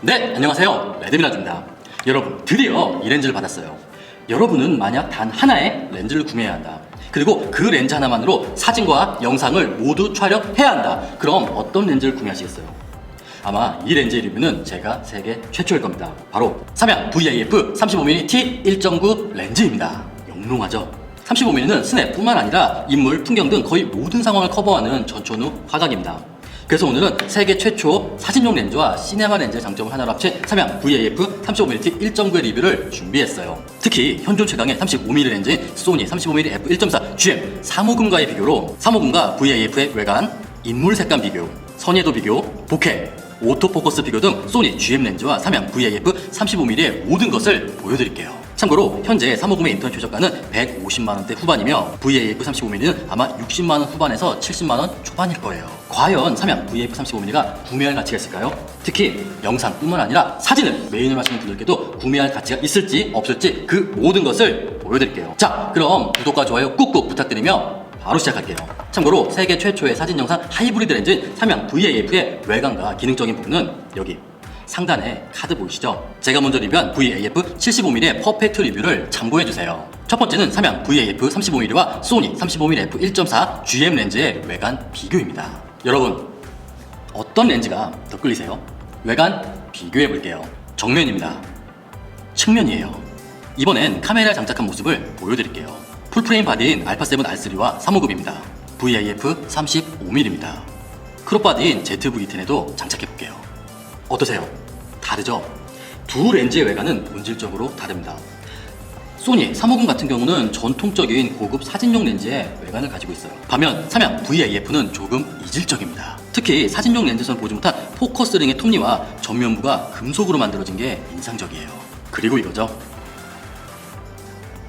네, 안녕하세요. 레드미라주입니다. 여러분, 드디어 이 렌즈를 받았어요. 여러분은 만약 단 하나의 렌즈를 구매해야 한다. 그리고 그 렌즈 하나만으로 사진과 영상을 모두 촬영해야 한다. 그럼 어떤 렌즈를 구매하시겠어요? 아마 이 렌즈의 리뷰는 제가 세계 최초일 겁니다. 바로 삼양 VIF 35mm T1.9 렌즈입니다. 영롱하죠? 35mm는 스냅뿐만 아니라 인물, 풍경 등 거의 모든 상황을 커버하는 전천후 화각입니다. 그래서 오늘은 세계 최초 사진용 렌즈와 시네마 렌즈의 장점을 하나로 합친 삼양 VIF 35mm 1.9의 리뷰를 준비했어요. 특히 현존 최강의 35mm 렌즈인 소니 35mm f1.4 GM 350과의 비교로 350과 VIF의 외관, 인물 색감 비교, 선예도 비교, 보케, 오토포커스 비교 등 소니 GM 렌즈와 삼양 VIF 35mm의 모든 것을 보여드릴게요. 참고로 현재 350의 인터넷 최저가는 150만원대 후반이며 VIF 35mm는 아마 60만원 후반에서 70만원 초반일 거예요. 과연 삼양 VIF 35mm가 구매할 가치가 있을까요? 특히 영상뿐만 아니라 사진을 메인으로 하시는 분들께도 구매할 가치가 있을지 없을지 그 모든 것을 보여드릴게요. 자, 그럼 구독과 좋아요 꾹꾹 부탁드리며 바로 시작할게요. 참고로 세계 최초의 사진 영상 하이브리드 렌즈인 삼양 VIF의 외관과 기능적인 부분은 여기 상단에 카드 보이시죠? 제가 먼저 리뷰한 VIF 75mm의 퍼펙트 리뷰를 참고해주세요. 첫 번째는 삼양 VIF 35mm와 소니 35mm f1.4 GM 렌즈의 외관 비교입니다. 여러분, 어떤 렌즈가 더 끌리세요? 외관 비교해볼게요. 정면입니다. 측면이에요. 이번엔 카메라에 장착한 모습을 보여드릴게요. 풀프레임 바디인 α7 R3와 350입니다. VIF 35mm입니다. 크롭 바디인 ZV-10에도 장착해볼게요. 어떠세요? 다르죠? 두 렌즈의 외관은 본질적으로 다릅니다. 소니 350 같은 경우는 전통적인 고급 사진용 렌즈의 외관을 가지고 있어요. 반면 삼양 VIF는 조금 이질적입니다. 특히 사진용 렌즈에서는 보지 못한 포커스링의 톱니와 전면부가 금속으로 만들어진 게 인상적이에요. 그리고 이거죠.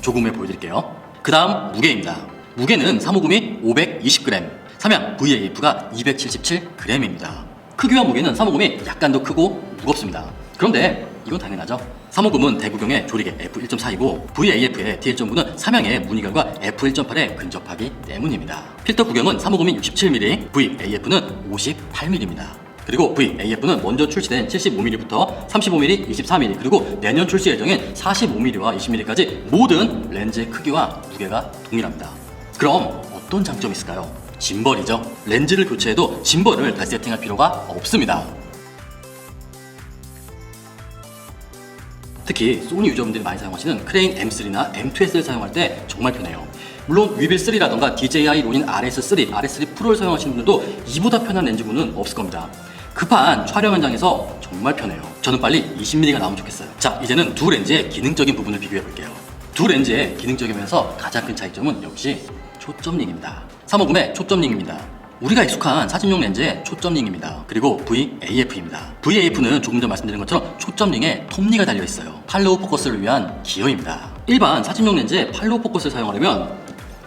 조금 후에 보여드릴게요. 그 다음 무게입니다. 무게는 350이 520g, 삼양 VIF가 277g입니다. 크기와 무게는 350이 약간 더 크고 무겁습니다. 그런데 이건 당연하죠. 350은 대구경의 조리개 f1.4이고 VIF의 T1.9는 삼양의 무늬결과 f1.8에 근접하기 때문입니다. 필터 구경은 350이 67mm, VAF는 58mm입니다. 그리고 VAF는 먼저 출시된 75mm부터 35mm, 24mm 그리고 내년 출시 예정인 45mm와 20mm까지 모든 렌즈의 크기와 무게가 동일합니다. 그럼 어떤 장점이 있을까요? 짐벌이죠. 렌즈를 교체해도 짐벌을 다시 세팅할 필요가 없습니다. 특히 소니 유저분들이 많이 사용하시는 크레인 M3나 M2S를 사용할 때 정말 편해요. 물론 위빌3라던가 DJI 로닌 RS3, RS3 프로를 사용하시는 분들도 이보다 편한 렌즈군은 없을 겁니다. 급한 촬영 현장에서 정말 편해요. 저는 빨리 20mm가 나오면 좋겠어요. 자, 이제는 두 렌즈의 기능적인 부분을 비교해 볼게요. 두 렌즈의 기능적인 면에서 가장 큰 차이점은 역시 초점링입니다. 350의 초점링입니다. 우리가 익숙한 사진용 렌즈의 초점링입니다. 그리고 VAF입니다. VAF는 조금 전 말씀드린 것처럼 초점링에 톱니가 달려있어요. 팔로우 포커스를 위한 기어입니다. 일반 사진용 렌즈에 팔로우 포커스를 사용하려면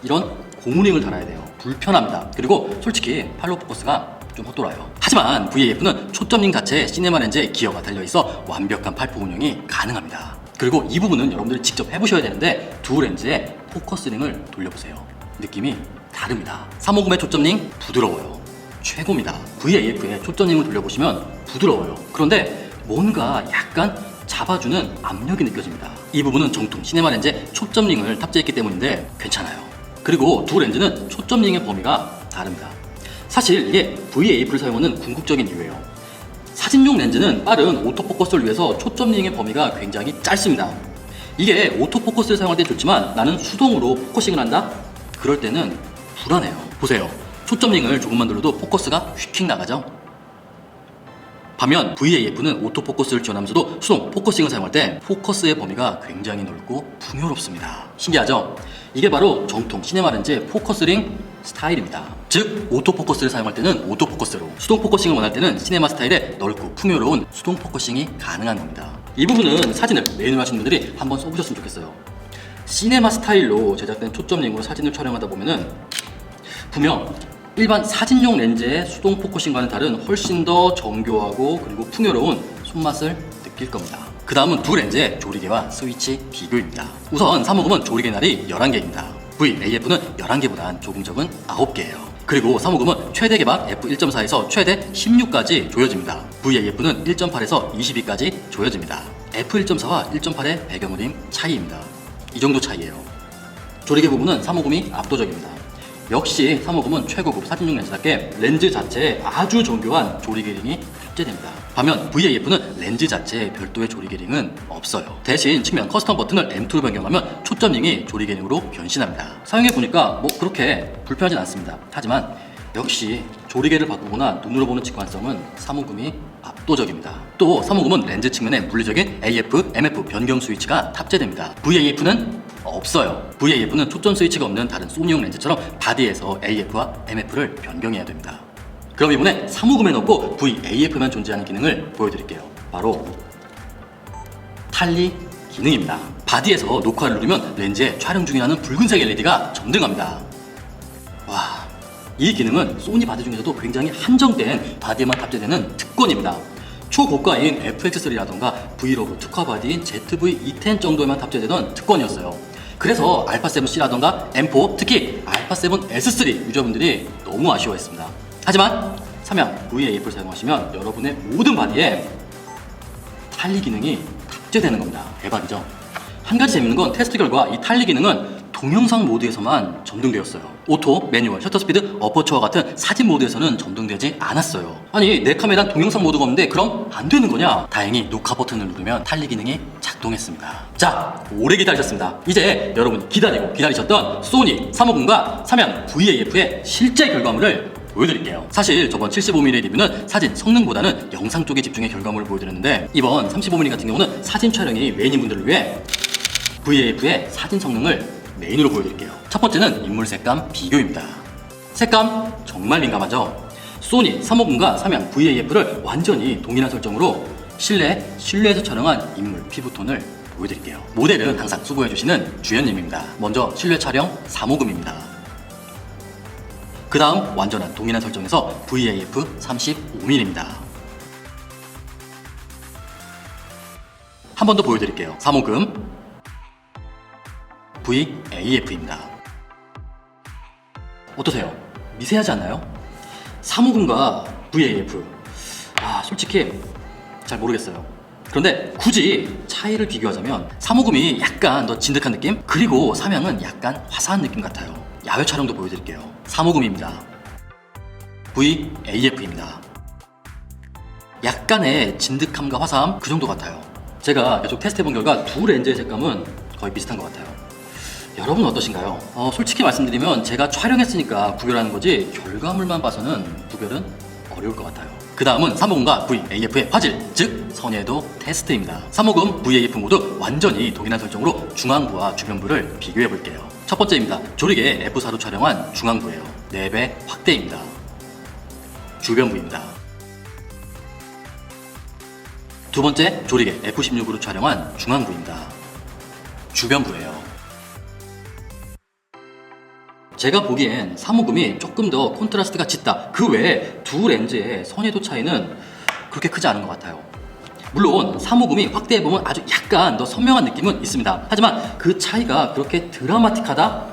이런 고무링을 달아야 돼요. 불편합니다. 그리고 솔직히 팔로우 포커스가 좀 헛돌아요. 하지만 VAF는 초점링 자체에 시네마 렌즈에 기어가 달려있어 완벽한 팔포 운영이 가능합니다. 그리고 이 부분은 여러분들이 직접 해보셔야 되는데 두 렌즈의 포커스링을 돌려보세요. 느낌이 다릅니다. 350의 초점링 부드러워요. 최고입니다. VAF의 초점링을 돌려보시면 부드러워요. 그런데 뭔가 약간 잡아주는 압력이 느껴집니다. 이 부분은 정통 시네마 렌즈에 초점링을 탑재했기 때문인데 괜찮아요. 그리고 두 렌즈는 초점링의 범위가 다릅니다. 사실 이게 VAF를 사용하는 궁극적인 이유예요. 사진용 렌즈는 빠른 오토포커스를 위해서 초점링의 범위가 굉장히 짧습니다. 이게 오토포커스를 사용할 때 좋지만 나는 수동으로 포커싱을 한다? 그럴 때는 불안해요. 보세요. 초점링을 조금만 눌러도 포커스가 휙휙 나가죠? 반면 VAF는 오토포커스를 지원하면서도 수동 포커싱을 사용할 때 포커스의 범위가 굉장히 넓고 풍요롭습니다. 신기하죠? 이게 바로 정통 시네마 렌즈의 포커스링 스타일입니다. 즉 오토포커스를 사용할 때는 오토포커스로, 수동 포커싱을 원할 때는 시네마 스타일의 넓고 풍요로운 수동 포커싱이 가능한 겁니다. 이 부분은 사진을 메인으로 하시는 분들이 한번 써보셨으면 좋겠어요. 시네마 스타일로 제작된 초점링으로 사진을 촬영하다 보면은 분명 일반 사진용 렌즈의 수동 포커싱과는 다른 훨씬 더 정교하고 그리고 풍요로운 손맛을 느낄 겁니다. 그 다음은 두 렌즈의 조리개와 스위치 비교입니다. 우선 350은 조리개 날이 11개입니다. VAF는 11개보단 조금 적은 9개예요. 그리고 350은 최대 개방 f1.4에서 최대 16까지 조여집니다. VAF는 1.8에서 22까지 조여집니다. f1.4와 1.8의 배경흐림 차이입니다. 이 정도 차이예요. 조리개 부분은 350이 압도적입니다. 역시 350은 최고급 사진용 렌즈답게 렌즈 자체에 아주 정교한 조리개 링이 탑재됩니다. 반면 VAF는 렌즈 자체에 별도의 조리개 링은 없어요. 대신 측면 커스텀 버튼을 M2로 변경하면 초점 링이 조리개 링으로 변신합니다. 사용해보니까 뭐 그렇게 불편하진 않습니다. 하지만 역시 조리개를 바꾸거나 눈으로 보는 직관성은 350이 압도적입니다. 또 350은 렌즈 측면에 물리적인 AF, MF 변경 스위치가 탑재됩니다. VAF는 없어요. VAF는 초점 스위치가 없는 다른 소니용 렌즈처럼 바디에서 AF와 MF를 변경해야 됩니다. 그럼 이번에 350에 넣고 VAF만 존재하는 기능을 보여드릴게요. 바로 탈리 기능입니다. 바디에서 녹화를 누르면 렌즈에 촬영 중이라는 붉은색 LED가 점등합니다. 와, 이 기능은 소니 바디 중에서도 굉장히 한정된 바디에만 탑재되는 특권입니다. 초고가인 FX3라던가 브이로그 특화 바디인 ZV-E10 정도에만 탑재되던 특권이었어요. 그래서 알파7C라던가 M4, 특히 알파7S3 유저분들이 너무 아쉬워했습니다. 하지만 삼양 VAF를 사용하시면 여러분의 모든 바디에 탈리 기능이 탑재되는 겁니다. 대박이죠? 한 가지 재밌는 건 테스트 결과 이 탈리 기능은 동영상 모드에서만 점등되었어요. 오토, 매뉴얼, 셔터 스피드, 어퍼처와 같은 사진 모드에서는 점등되지 않았어요. 아니, 내 카메라는 동영상 모드가 없는데 그럼 안 되는 거냐? 다행히 녹화 버튼을 누르면 탈리 기능이 작동했습니다. 자, 오래 기다리셨습니다. 이제 여러분이 기다리셨던 소니 350과 삼양 VAF의 실제 결과물을 보여드릴게요. 사실 저번 75mm 리뷰는 사진 성능보다는 영상 쪽에 집중해 결과물을 보여드렸는데 이번 35mm 같은 경우는 사진 촬영이 메인인 분들을 위해 VAF의 사진 성능을 메인으로 보여드릴게요. 첫 번째는 인물 색감 비교입니다. 색감 정말 민감하죠? 소니 350과 삼양 VAF를 완전히 동일한 설정으로 실내에서 촬영한 인물 피부톤을 보여드릴게요. 모델은 항상 수고해주시는 주연님입니다. 먼저 실내 촬영 350입니다. 그 다음 완전한 동일한 설정에서 VAF 35mm입니다. 한 번 더 보여드릴게요. 350 VAF입니다. 어떠세요? 미세하지 않나요? 350과 VAF 솔직히 잘 모르겠어요. 그런데 굳이 차이를 비교하자면 350이 약간 더 진득한 느낌? 그리고 삼양은 약간 화사한 느낌 같아요. 야외 촬영도 보여드릴게요. 350입니다. VAF입니다. 약간의 진득함과 화사함 그 정도 같아요. 제가 계속 테스트해본 결과 두 렌즈의 색감은 거의 비슷한 것 같아요. 여러분 어떠신가요? 솔직히 말씀드리면 제가 촬영했으니까 구별하는 거지 결과물만 봐서는 구별은 어려울 것 같아요. 그 다음은 350과 VAF의 화질, 즉 선예도 테스트입니다. 350 VAF 모두 완전히 동일한 설정으로 중앙부와 주변부를 비교해 볼게요. 첫 번째입니다. 조리개 F4로 촬영한 중앙부예요. 4배 확대입니다. 주변부입니다. 두 번째, 조리개 F16으로 촬영한 중앙부입니다. 주변부예요. 제가 보기엔 350이 조금 더 콘트라스트가 짙다. 그 외에 두 렌즈의 선예도 차이는 그렇게 크지 않은 것 같아요. 물론 350이 확대해보면 아주 약간 더 선명한 느낌은 있습니다. 하지만 그 차이가 그렇게 드라마틱하다?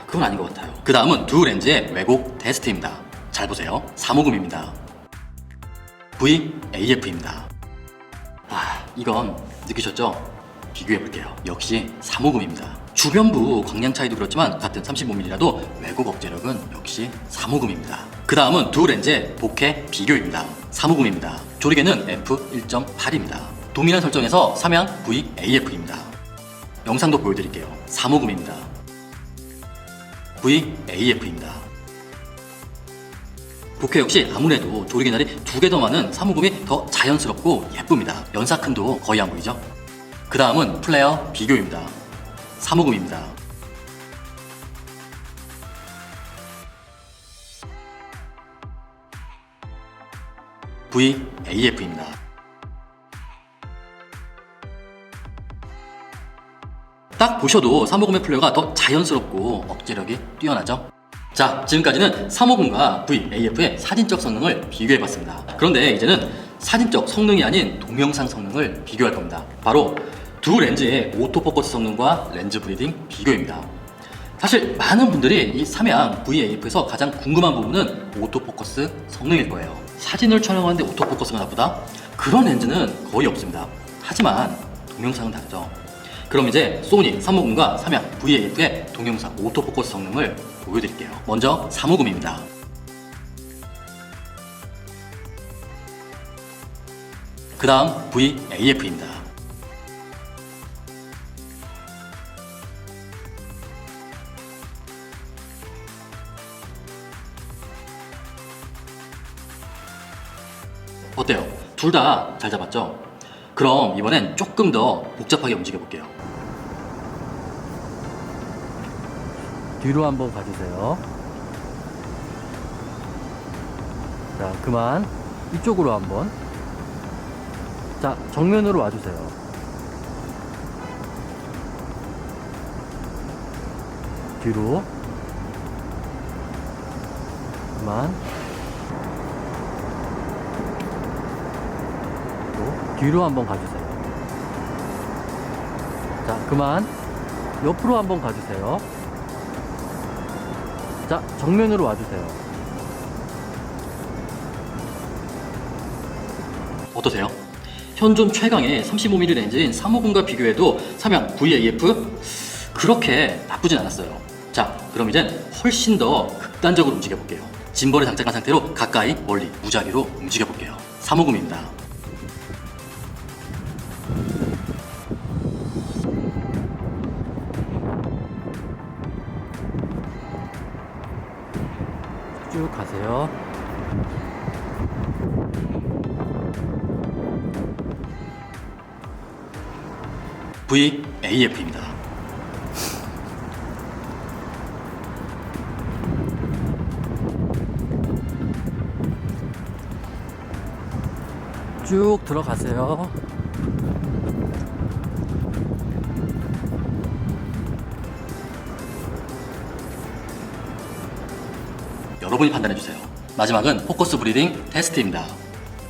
그건 아닌 것 같아요. 그 다음은 두 렌즈의 왜곡 테스트입니다. 잘 보세요. 350입니다. VAF입니다. 이건 느끼셨죠? 비교해볼게요. 역시 350입니다. 주변부 광량 차이도 그렇지만 같은 35mm라도 왜곡 억제력은 역시 350입니다. 그 다음은 두 렌즈의 복회 비교입니다. 350입니다. 조리개는 f1.8입니다. 동일한 설정에서 삼양 VAF입니다. 영상도 보여드릴게요. 350입니다. VAF입니다. 복회 역시 아무래도 조리개 날이 두 개 더 많은 350이 더 자연스럽고 예쁩니다. 연사큼도 거의 안 보이죠? 그 다음은 플레어 비교입니다. 350입니다. VAF입니다. 딱 보셔도 350의 플레어가 더 자연스럽고 억제력이 뛰어나죠? 자, 지금까지는 350과 VAF의 사진적 성능을 비교해봤습니다. 그런데 이제는 사진적 성능이 아닌 동영상 성능을 비교할 겁니다. 바로 두 렌즈의 오토포커스 성능과 렌즈 브리딩 비교입니다. 사실 많은 분들이 이 삼양 VAF에서 가장 궁금한 부분은 오토포커스 성능일 거예요. 사진을 촬영하는데 오토포커스가 나쁘다? 그런 렌즈는 거의 없습니다. 하지만 동영상은 다르죠. 그럼 이제 소니 350과 삼양 VAF의 동영상 오토포커스 성능을 보여드릴게요. 먼저 350입니다. 그 다음 VAF입니다. 어때요? 둘 다 잘 잡았죠? 그럼 이번엔 조금 더 복잡하게 움직여 볼게요. 뒤로 한번 가주세요. 자, 그만. 이쪽으로 한번. 자, 정면으로 와주세요. 뒤로. 그만. 뒤로 한번 가주세요. 자, 그만. 옆으로 한번 가주세요. 자, 정면으로 와주세요. 어떠세요? 현존 최강의 35mm 렌즈인 350과 비교해도 삼양 VAF 그렇게 나쁘진 않았어요. 자, 그럼 이젠 훨씬 더 극단적으로 움직여 볼게요. 짐벌을 장착한 상태로 가까이 멀리 무작위로 움직여 볼게요. 350입니다. 쭉 가세요. VAF입니다. 쭉 들어가세요. 여러분이 판단해주세요. 마지막은 포커스 브리딩 테스트입니다.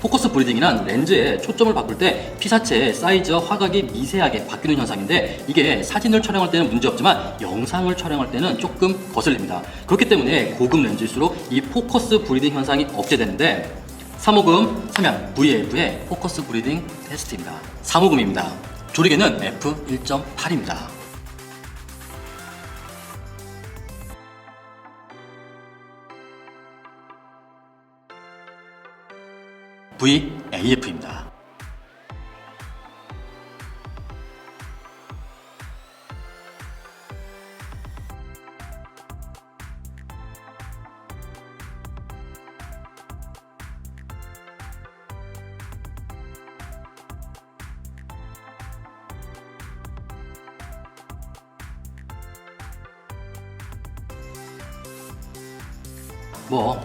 포커스 브리딩이란 렌즈의 초점을 바꿀 때 피사체의 사이즈와 화각이 미세하게 바뀌는 현상인데 이게 사진을 촬영할 때는 문제없지만 영상을 촬영할 때는 조금 거슬립니다. 그렇기 때문에 고급 렌즈일수록 이 포커스 브리딩 현상이 억제되는데 350 삼양 VAF의 포커스 브리딩 테스트입니다. 350입니다. 조리개는 f1.8입니다. VAF입니다. 뭐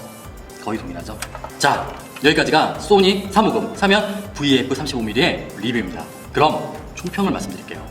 거의 동일하죠. 자, 여기까지가 소니 350 삼양 VAF 35mm의 리뷰입니다. 그럼 총평을 말씀드릴게요.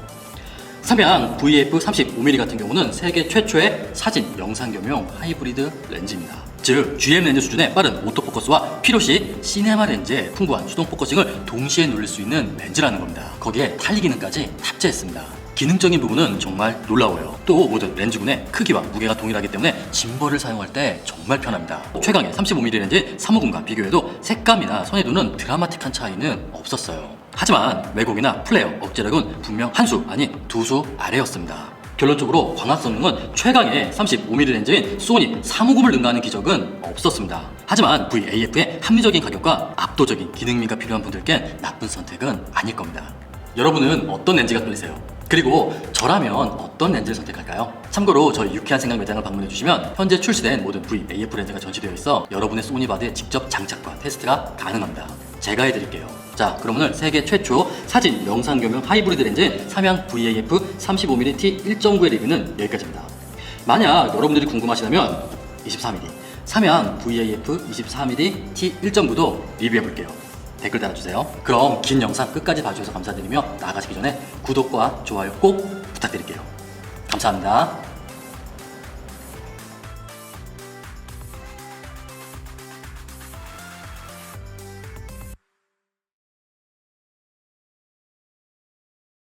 삼양 VAF 35mm 같은 경우는 세계 최초의 사진, 영상 겸용 하이브리드 렌즈입니다. 즉 GM 렌즈 수준의 빠른 오토포커스와 필요시 시네마 렌즈의 풍부한 수동 포커싱을 동시에 누릴 수 있는 렌즈라는 겁니다. 거기에 탄리 기능까지 탑재했습니다. 기능적인 부분은 정말 놀라워요. 또 모든 렌즈군의 크기와 무게가 동일하기 때문에 짐벌을 사용할 때 정말 편합니다. 최강의 35mm 렌즈 350과 비교해도 색감이나 선회도는 드라마틱한 차이는 없었어요. 하지만 왜곡이나 플레어, 억제력은 분명 한 수 아닌 두 수 아래였습니다. 결론적으로 광학 성능은 최강의 35mm 렌즈인 소니 350을 능가하는 기적은 없었습니다. 하지만 VAF의 합리적인 가격과 압도적인 기능미가 필요한 분들께는 나쁜 선택은 아닐 겁니다. 여러분은 어떤 렌즈가 끌리세요? 그리고 저라면 어떤 렌즈를 선택할까요? 참고로 저희 유쾌한 생각 매장을 방문해주시면 현재 출시된 모든 VAF 렌즈가 전시되어 있어 여러분의 소니바드에 직접 장착과 테스트가 가능합니다. 제가 해드릴게요. 자, 그럼 오늘 세계 최초 사진, 영상 겸용 하이브리드 렌즈인 삼양 VAF 35mm T1.9의 리뷰는 여기까지입니다. 만약 여러분들이 궁금하시다면 24mm 삼양 VAF 24mm T1.9도 리뷰해볼게요. 댓글 달아주세요. 그럼 긴 영상 끝까지 봐주셔서 감사드리며 나가시기 전에 구독과 좋아요 꼭 부탁드릴게요. 감사합니다.